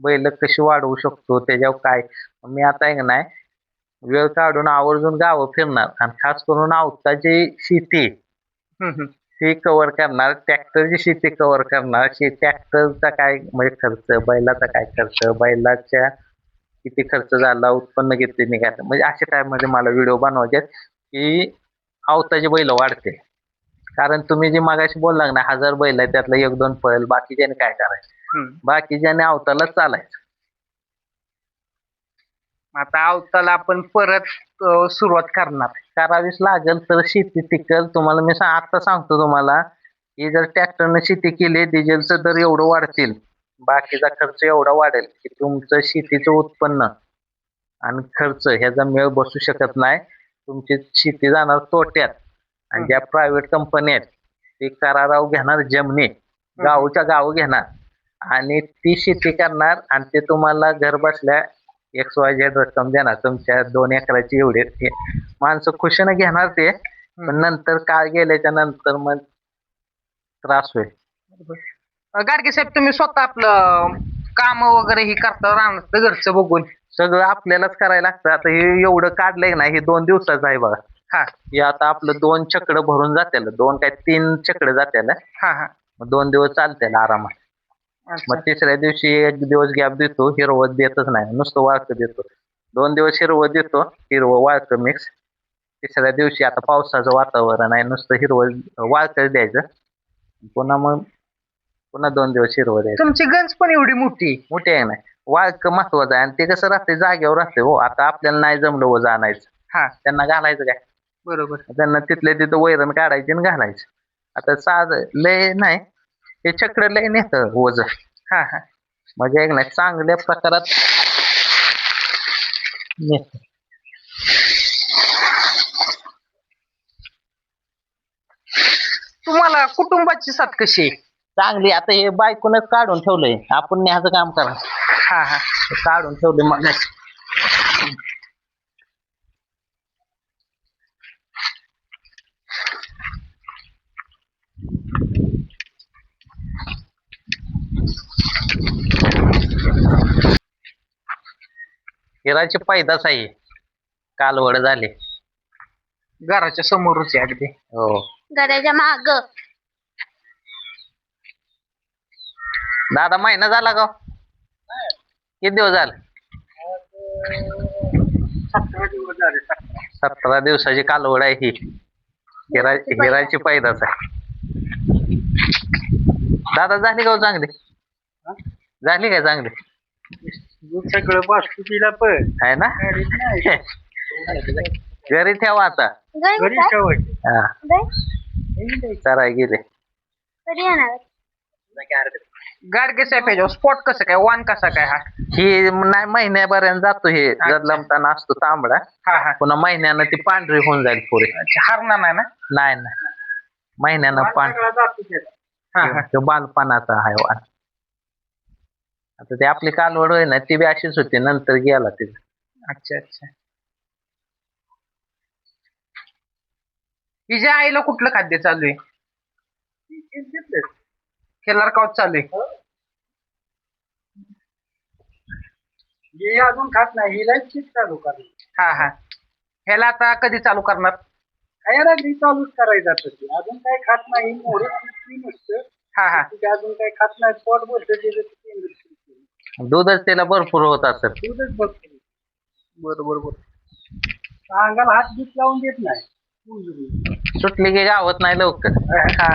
बैल कशी वाढवू शकतो त्याच्यावर काय, मी आता एक नाही वेळ काढून आवर्जून गावं फिरणार आणि खास करून आवताची शेती ती कव्हर करणार, ट्रॅक्टरची शेती कव्हर करणार. ट्रॅक्टरचा काय म्हणजे खर्च, बैलाचा काय खर्च, बैलाच्या किती खर्च झाला, उत्पन्न किती निघालं, म्हणजे अशा टाईपमध्ये मला व्हिडिओ बनवायचे की आवताची बैल वाढते. कारण तुम्ही जे मागाशी बोलला ना 1000 बैल आहे त्यातलं 1-2 पळेल, बाकीच्याने काय करायचं, बाकीच्याने आवताला चालायचं. आता आवताला आपण परत सुरुवात करणार, करावीच लागेल तर शेती टिकल. तुम्हाला मी आता सांगतो तुम्हाला की जर ट्रॅक्टरने शेती केली डिझेलचं दर एवढं वाढतील, बाकीचा खर्च एवढा वाढेल की तुमचं शेतीचं उत्पन्न आणि खर्च ह्याचा मेळ बसू शकत नाही. तुमची शेती जाणार तोट्यात. आणि ज्या प्रायव्हेट कंपन्या आहेत ते कराराव घेणार जमिनी, गावच्या गाव घेणार आणि ती शेती करणार आणि ते तुम्हाला घर बसल्या XYZ रक्कम देणार. तुमच्या 2 एकराची एवढे माणसं खुशीनं घेणार ते, पण नंतर काळ गेल्याच्या नंतर मग त्रास होईल. गाडगे साहेब तुम्ही स्वतः आपलं काम वगैरे ही करता राहणार घरचं बघून? सगळं आपल्यालाच करायला लागतं. आता हे एवढं काढलंय ना, हे 2 दिवसाचं आहे बघा. हे आता आपलं 2 चक्र भरून जातील, 2 काय 3 चक्र जातील. मग 2 दिवस चालतील आरामात. मग तिसऱ्या दिवशी 1 दिवस गॅप देतो, हिरवत देतच नाही, नुसतं वाळक देतो. 2 दिवस हिरवत देतो, हिरवं वाळक मिक्स. तिसऱ्या दिवशी आता पावसाचं वातावरण आहे, नुसतं हिरवं वाळकच द्यायचं. पुन्हा 2 दिवस हिरवं द्यायचं. तुमची गंज पण एवढी मोठी आहे नाही, वाळक महत्वाचं आहे आणि ते कसं राहते जागेवर राहते. हो आता आपल्याला नाही जमलं वज आणायचं, त्यांना घालायचं काय, बरोबर, त्यांना तिथल्या तिथं वैरण काढायची आणि घालायचं. आता साध लय नाही, हे चक्र लय नेत वज. म्हणजे एक नाही चांगल्या प्रकारात नेत. तुम्हाला कुटुंबाची साथ कशी आहे? चांगली. आता हे बायकोनच काढून ठेवलंय, आपण न्यायचं काम करा. काढून ठेवले मग. हिराची पैदास आहे, कालवड झाले. घराच्या समोरच आहे अगदी. हो, घराच्या माग. दादा महिना झाला का? किती दिवस झाले? 17 दिवसाची कालवड आहे ही. हिराची पैदास आहे. दादा झाली का चांगली? झाली काय चांगली? सगळं वास्तुकीला पण आहे ना. घरी ठेवा आता. घरी ठेवायचे. हा चराय गेले. कधी येणार? गाडगे साहेब ह्याच्यावर स्पॉट कसं काय वान कसा काय हा? ही नाही महिन्यापर्यंत जातो हे जडलमताना असतो तांबडा. हा हा पुन्हा महिन्यानं ती पांढरी होऊन जाईल पुरे. हरणार नाही ना? नाही नाही महिन्यानं हा हा तो बालपणाचा आहे वाण. आता ते आपली कालवड होय ना ती बी अशीच होती नंतर गेला तिला. अच्छा अच्छा. हिच्या आईला कुठलं खाद्य चालू आहे? खेलार काउच चालू आहे. हे अजून खात नाही हिला चालू करायचं. हा हा. ह्याला आता कधी चालू करणार? खायला घरी चालूच करायचं आता ते. अजून काय खात नाही मोहर नसतं. हा हा ते अजून काय खात नाही पोट बोलतं दूधच त्याला भरपूर होत असत. दूधच बघतो. बरोबर. अंगाला हात बीत लावून देत नाही. सुटली की गावत नाही लवकर. हा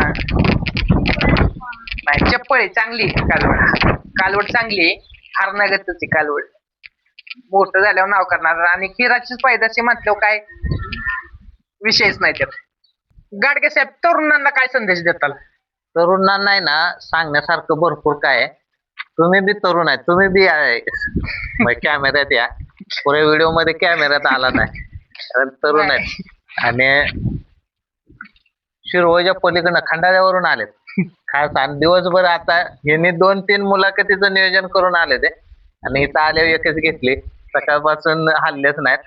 नाही चप्पल आहे चांगली कालवड चांगली आहे. हरणागतच कालवड. मोठं झाल्यावर नाव करणार आणि खिराचीच पैदाशी म्हटल्यावर काय विषयच नाही त्यात. गाडगे साहेब तरुणांना काय संदेश देताल? तरुणांना नाही ना सांगण्यासारखं भरपूर काय आहे. तुम्ही बी तरुण आहे तुम्ही बी आहे कॅमेऱ्यात या. पुऱ्या व्हिडिओ मध्ये कॅमेऱ्यात आला नाही कारण तरुण आहेत. आणि शिरवळच्या पलीकडनं खंडाळ्यावरून आलेत. खास आणि दिवसभर आता यांनी 2-3 मुलाखतीचं नियोजन करून आले ते आणि इथं आल्यावर एकच घेतली. सकाळपासून हल्लेच नाहीत.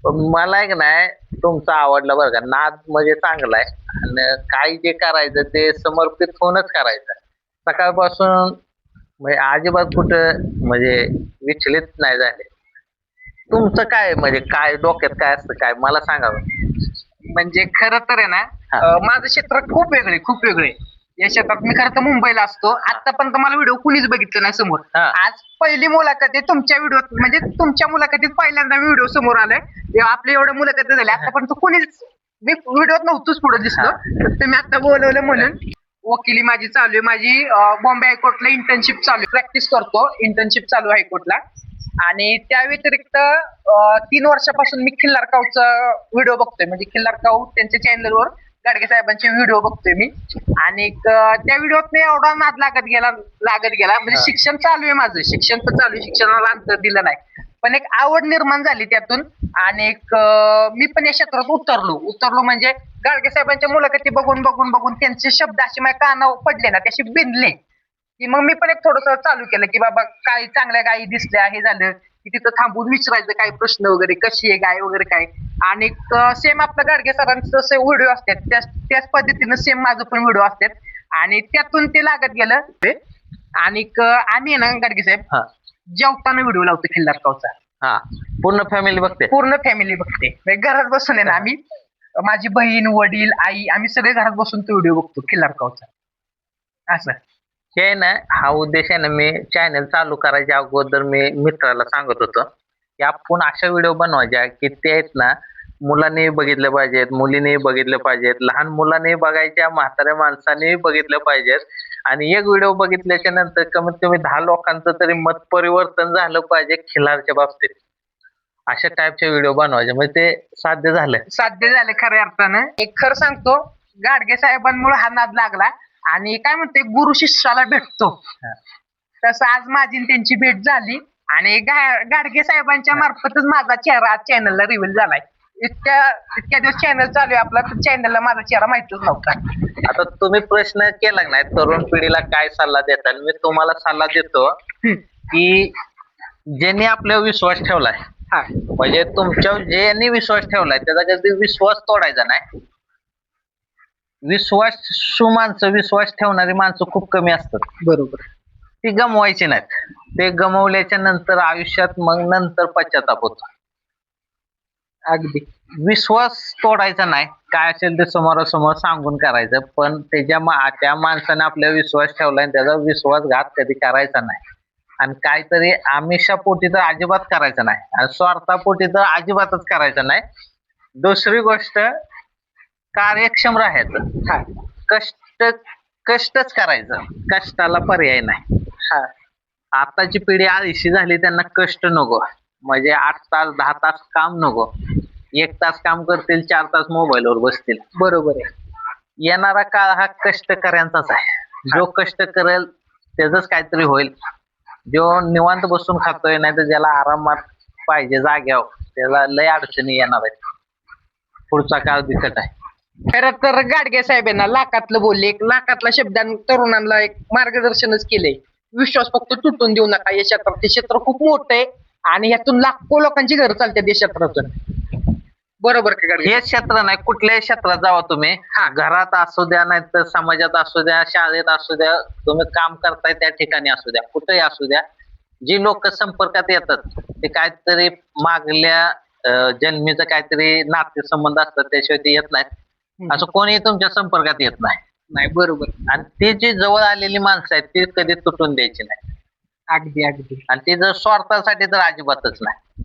पण मला एक नाही तुमचा आवडला बरं का. नाद म्हणजे चांगला आहे आणि काय जे करायचं ते समर्पित होऊनच करायचं. सकाळपासून म्हणजे अजिबात कुठं म्हणजे विचलित नाही झाले. तुमचं काय म्हणजे काय डोक्यात काय असतं काय मला सांगावं. म्हणजे खरं तर आहे ना माझं क्षेत्र खूप वेगळे. या क्षेत्रात मी खरं तर मुंबईला असतो. आतापर्यंत मला व्हिडिओ कुणीच बघितलं नाही समोर. आज पहिली मुलाखत आहे तुमच्या व्हिडिओत. म्हणजे तुमच्या मुलाखतीत पहिल्यांदा व्हिडिओ समोर आलाय. आपल्या एवढ्या मुलाखती झाल्या आतापर्यंत कुणीच मी व्हिडिओत नव्हतोच पुढे दिसलो. तर तुम्ही आता बोलवलं म्हणून. वकिली माझी चालू आहे. माझी बॉम्बे हायकोर्टला इंटर्नशिप चालू आहे. प्रॅक्टिस करतो. इंटर्नशिप चालू आहे हायकोर्टला. आणि त्या व्यतिरिक्त 3 वर्षापासून मी खिल्लार काऊचा व्हिडिओ बघतोय. म्हणजे खिल्लार काऊ त्यांच्या चॅनलवर गाडगे साहेबांचे व्हिडिओ बघतोय मी. आणि त्या व्हिडिओत मी एवढा नाद लागत गेला. म्हणजे शिक्षण चालू आहे माझं. शिक्षण तर चालू आहे. शिक्षणाला अंतर दिलं नाही. पण एक आवड निर्माण झाली त्यातून. आणि मी पण या क्षेत्रात उतरलो म्हणजे गाडगे साहेबांच्या मुलाखती बघून त्यांचे शब्द असे माझ्या कानावर पडले ना त्याशी बिनले की मग मी पण एक थोडस चालू केलं की बाबा काही चांगल्या गायी दिसल्या हे झालं की तिथं थांबून विचारायचं काही प्रश्न वगैरे कशी आहे गाय वगैरे काय. आणि सेम आपलं गाडगे सरांचं व्हिडिओ असतात त्याच पद्धतीनं सेम माझं पण व्हिडिओ असतात. आणि त्यातून ते लागत गेलं. आणि आम्ही ना गाडगे साहेब जेवताना व्हिडिओ लावतो खिल्लार काऊचा. पूर्ण फॅमिली बघते म्हणजे घरात बसून आहे ना आम्ही माझी बहीण वडील आई आम्ही सगळे घरात बसून तो व्हिडिओ बघतो खिल्लार काऊचा. असं हे ना हा उद्देश आहे ना. मी चॅनल चालू करायच्या अगोदर मी मित्राला सांगत होतो की आपण अशा व्हिडिओ बनवायच्या की ते आहेत ना मुलांनी बघितले पाहिजेत, मुलींनी बघितले पाहिजेत, लहान मुलांनी बघायच्या, म्हाताऱ्या माणसांनी बघितलं पाहिजेत. आणि एक व्हिडिओ बघितल्याच्या नंतर कमीत कमी 10 लोकांचं तरी मत परिवर्तन झालं पाहिजे खिलारच्या बाबतीत. अशा टाईपचे व्हिडिओ बनवायचे म्हणजे ते साध्य झालं खऱ्या अर्थानं. एक खरं सांगतो गाडगे साहेबांमुळे हा नाद लागला. आणि काय म्हणते गुरु शिष्याला भेटतो तसं आज माझी त्यांची भेट झाली. आणि गाडगे साहेबांच्या मार्फतच माझा चेहरा आज चॅनलला रिव्हील झालाय. इतक्या दिवस चॅनल चालू आहे आपला चॅनलला माझा चेहरा माहितच नव्हता. आता तुम्ही प्रश्न केला नाही तरुण पिढीला काय सल्ला देताल. मी तुम्हाला सल्ला देतो की ज्यांनी आपल्यावर विश्वास ठेवलाय म्हणजे तुमच्यावर ज्यांनी विश्वास ठेवलाय त्याचा कधी विश्वास तोडायचा नाही. विश्वास ठेवणारी माणसं खूप कमी असतात. बरोबर. ती गमवायची नाहीत. ते गमवल्याच्या नंतर आयुष्यात मग नंतर पश्चाताप होतो. अगदी विश्वास तोडायचा नाही. काय असेल ते समोरासमोर सांगून करायचं. पण त्या माणसाने आपल्यावर विश्वास ठेवलाय त्याचा विश्वासघात कधी करायचा नाही. आणि काहीतरी आमिषापोटी तर अजिबात करायचं नाही आणि स्वार्थापोटी तर अजिबातच करायचं नाही. दुसरी गोष्ट कार्यक्षम राहायचं. कष्टच करायचं. कष्टाला पर्याय नाही. आताची पिढी आळशी झाली त्यांना कष्ट नको म्हणजे 8 तास 10 तास काम नको. 1 तास काम करतील, 4 तास मोबाईलवर बसतील. बरोबर आहे. येणारा काळ हा कष्टकऱ्यांचाच आहे. जो कष्ट करेल त्याच काहीतरी होईल. जो निवांत बसून खातोय, नाही तर ज्याला आरामात पाहिजे जाग्यावर, त्याला लय अडचणी येणार आहेत. पुढचा काळ बिकट आहे. खरं तर गाडगे साहेबांना लाखातलं बोलले, एक लाखातला शब्दांनी तरुणांना एक मार्गदर्शनच केलंय. विश्वास फक्त तुटून देऊ नका या क्षेत्रात. ते क्षेत्र खूप मोठं आहे आणि यातून लाखो लोकांची घर चालतात या क्षेत्रातून. बरोबर का गाडगे? हे क्षेत्र नाही, कुठल्याही क्षेत्रात जावा तुम्ही, घरात असू द्या, नाही तर समाजात असू द्या, शाळेत असू द्या, तुम्ही काम करताय त्या ठिकाणी असू द्या, कुठेही असू द्या, जी लोक संपर्कात येतात ते काहीतरी मागल्या जन्मीचं काहीतरी नातेसंबंध असतात, त्याशिवाय ते येत नाहीत. असं कोणीही तुमच्या संपर्कात येत नाही. नाही, बरोबर. आणि ती जी जवळ आलेली माणसं आहेत ती कधी तुटून द्यायची नाही. अगदी अगदी. आणि ती जर स्वार्थासाठी तर अजिबातच नाही.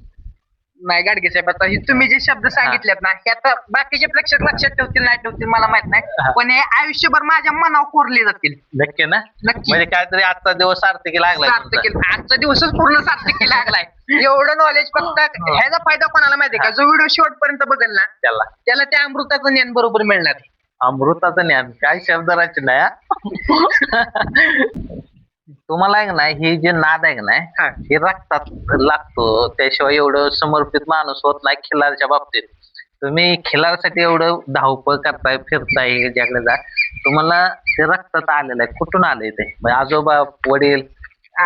नाही गाडगे साहेब, आता हे तुम्ही जे शब्द सांगितलेत ना, हे आता बाकीचे प्रेक्षक लक्षात ठेवतील नाही ठेवतील मला माहित नाही, पण हे आयुष्यभर माझ्या मनावर कोरले जातील. नक्की ना? नक्की. म्हणजे काहीतरी आजचा दिवस सार्थकी लागलाय तुमचा. सार्थकी आजचा दिवसच पूर्ण सार्थकी लागलाय. एवढं नॉलेज फक्त ह्याचा फायदा कोणाला माहितीये का? जो व्हिडिओ शेवटपर्यंत बघेल ना त्याला त्या अमृताचं ज्ञान बरोबर मिळणार आहे. अमृताचं ज्ञान काय शब्द रचना आहे. तुम्हाला आहे ना, ही जे नाद आहे ना, हे रक्तात लागतो. त्याशिवाय एवढं समर्पित माणूस होत नाही खिलारच्या बाबतीत. तुम्ही खिलारसाठी एवढं धावपळ करताय, फिरताय जगाला जा, तुम्हाला ते रक्तात आलेलं आहे. कुठून आलंय ते? आजोबा, वडील?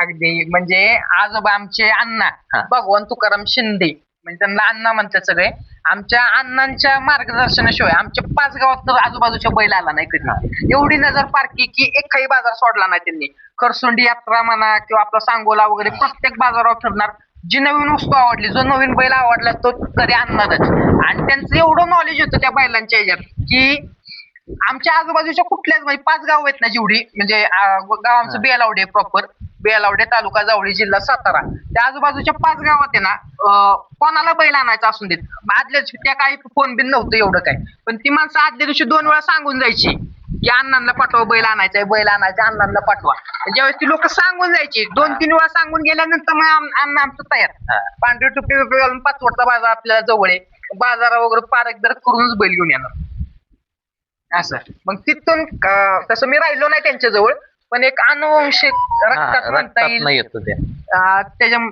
अगदी. म्हणजे आजोबा आमचे अण्णा भगवान तुकाराम शिंदे, म्हणजे त्यांना अण्णा म्हणतात सगळे. आमच्या अण्णांच्या मार्गदर्शनाशिवाय आमच्या 5 गावात तर आजूबाजूच्या बैल आला नाही कधी. एवढी नजर पारखी की एकही बाजार सोडला नाही त्यांनी. खरसुंडी यात्रा म्हणा किंवा आपला सांगोला वगैरे प्रत्येक बाजारावर फिरणार. जी नवीन वस्तू आवडली, जो नवीन बैल आवडला तो तरी आणणारच. आणि त्यांचं एवढं नॉलेज होतं त्या बैलांच्या ह्याच्यात की आमच्या आजूबाजूच्या कुठल्याच म्हणजे 5 गाव आहेत ना जेवढी, म्हणजे गाव आमचं बेलावडे प्रॉपर, बेलावडे तालुका जावळी जिल्हा सातारा, त्या आजूबाजूच्या 5 गावात आहे ना कोणाला बैल आणायचा असून देत. आदल्या त्या काही फोन बिन नव्हतं एवढं काय, पण ती माणसं आदल्या दिवशी 2 वेळा सांगून जायची की अण्णांना पाठवा, बैल आणायचंय, बैल आणायचं, अण्णांना पाठवा. ज्यावेळेस ती लोक सांगून जायची, 2-3 वेळा सांगून गेल्यानंतर मग अण्णा आमचं तयार. पांढरी टोपी बिपी घालून पाचवडचा बाजार आपल्याला जवळ आहे, बाजारा वगैरे पारख दर करूनच बैल घेऊन येणार असं. मग तिथून तसं मी राहिलो नाही त्यांच्याजवळ, पण एक अनुवंशिक रक्तात म्हणता येईल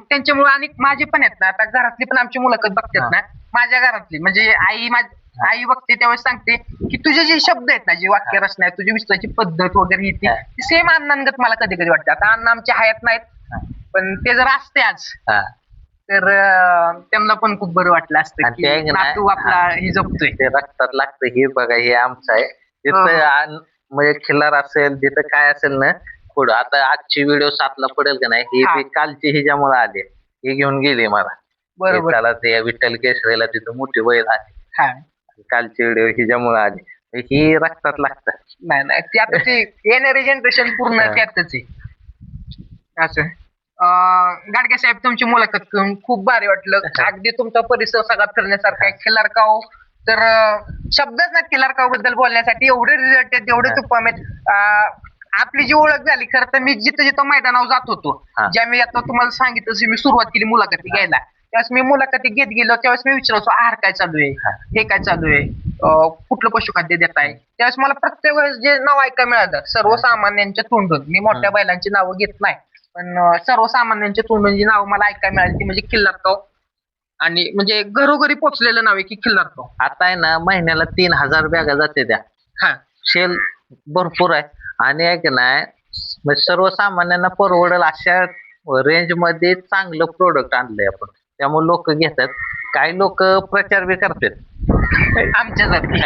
त्यांच्यामुळे. आणि माझी पण आहेत ना, आता घरातली पण आमची मुलाखत बघतात ना, माझ्या घरातली म्हणजे आई बघते त्यावेळेस सांगते की तुझे जे शब्द आहेत ना, जे वाक्य रचना आहे, तुझी विश्वाची पद्धत वगैरे ती सेम अण्णांगत मला कधी कधी वाटते. आता अण्णा आमच्या हयात नाहीत, पण ते जर असते आज तर त्यांना पण खूप बरं वाटलं असतं की नातू आपला हे जपतोय. ते रक्तात लागतं. हे बघा, हे आमचं आहे. तिथं म्हणजे खिल्लार असेल, जिथं काय असेल ना, पुढं आता आजची व्हिडिओ 7ला पडेल का नाही, ही कालची हिच्यामुळे आली, ही घेऊन गेली मला. बरोबर. त्याला ते विठ्ठल केसरीला तिथं मोठी बैल आली, कालची व्हिडिओ हिच्यामुळे आली. ही रक्तात लागतात. नाही ते आता ते येणारे जनरेशन पूर्ण त्यातच आहे असं. गाडगे साहेब, तुमची मुलाखत करून खूप भारी वाटलं. अगदी तुमचा परिसर सगळा फिरण्यासारखा आहे. खिल्लारगाव तर शब्दच नाही खिल्लारगाव बद्दल बोलण्यासाठी. एवढे रिझल्ट आहेत, एवढे तुफान आहेत. आपली जी ओळख झाली खरं तर मी जिथं मैदानावर जात होतो, ज्या मी आता तुम्हाला सांगितलं मी सुरुवात केली मुलाखती घ्यायला, त्यावेळेस मी मुलाखती घेत गेलो, त्यावेळेस मी विचारतो आहार काय चालू आहे, हे काय चालू आहे, कुठलं पशुखाद्य देत आहे. त्यावेळेस मला प्रत्येक वेळेस जे नाव ऐकायला मिळालं सर्वसामान्यांच्या तोंडून, मी मोठ्या बैलांची नावं घेत नाही, पण सर्वसामान्यांच्या तोंडून जी नावं मला ऐकायला मिळाली ती म्हणजे खिल्लारगाव. आणि म्हणजे घरोघरी पोहोचलेलं नाव आहे की खिल्लारगाव. आता आहे ना, महिन्याला 3000 बॅगा जाते त्या. शेल भरपूर आहे. आणि आहे की नाही, सर्वसामान्यांना परवडेल अशा रेंज मध्ये चांगलं प्रोडक्ट आणलंय आपण, त्यामुळे लोक घेतात. काही लोक प्रचार बी करतात आमच्यासाठी.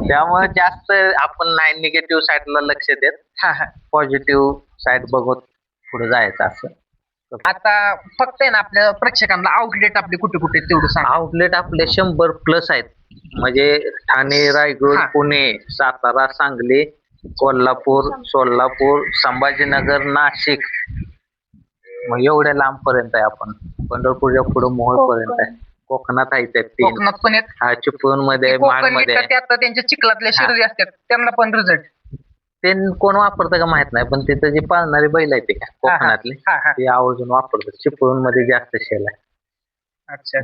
त्यामुळे जास्त आपण नाही निगेटिव्ह साईडला लक्ष देत, पॉझिटिव्ह साईड बघत पुढे जायचं असं. आता फक्त आहे ना आपल्या प्रेक्षकांना आउटलेट आपले कुठे कुठे तेवढं सांग. आउटलेट आपले 100+ आहेत. म्हणजे ठाणे, रायगड, पुणे, सातारा, सांगली, कोल्हापूर, सोलापूर, संभाजीनगर, नाशिक, मग एवढ्या लांब पर्यंत आहे. आपण पंढरपूरच्या पुढे मोहोळ पर्यंत आहे. कोकणात आहे ते 3. कोकणात पण आहेत. चिपळूण मध्ये, महाड मध्ये. आता त्यांच्या चिखलातल्या शर्यती असतात त्यांना पण रिझल्ट. ते कोण वापरतं का माहित नाही, पण तिथं जे पाळणारी बैल आहे ते कोकणातले ते आवर्जून वापरतात. चिपळूण मध्ये जास्त शेल आहे. अच्छा.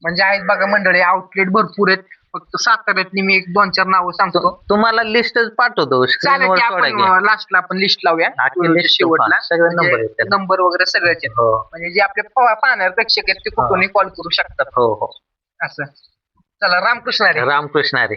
म्हणजे आहेत बघा मंडळी, आउटलेट भरपूर आहेत. फक्त साताऱ्यातली मी एक 2-4 नावं सांगतो. तुम्हाला लिस्टच पाठवतो चालेल स्क्रीनवर की सोडा की. आपण लास्टला आपण लिस्ट लावूया आखी list शेवटला. सगळे नंबर आहेत त्याला. नंबर वगैरे सगळ्याचे हो म्हणजे जे आपले पाहणारे प्रेक्षक आहेत ते कुठूनही कॉल करू शकतात हो हो. असं. चला, रामकृष्ण हरी. रामकृष्ण हरी.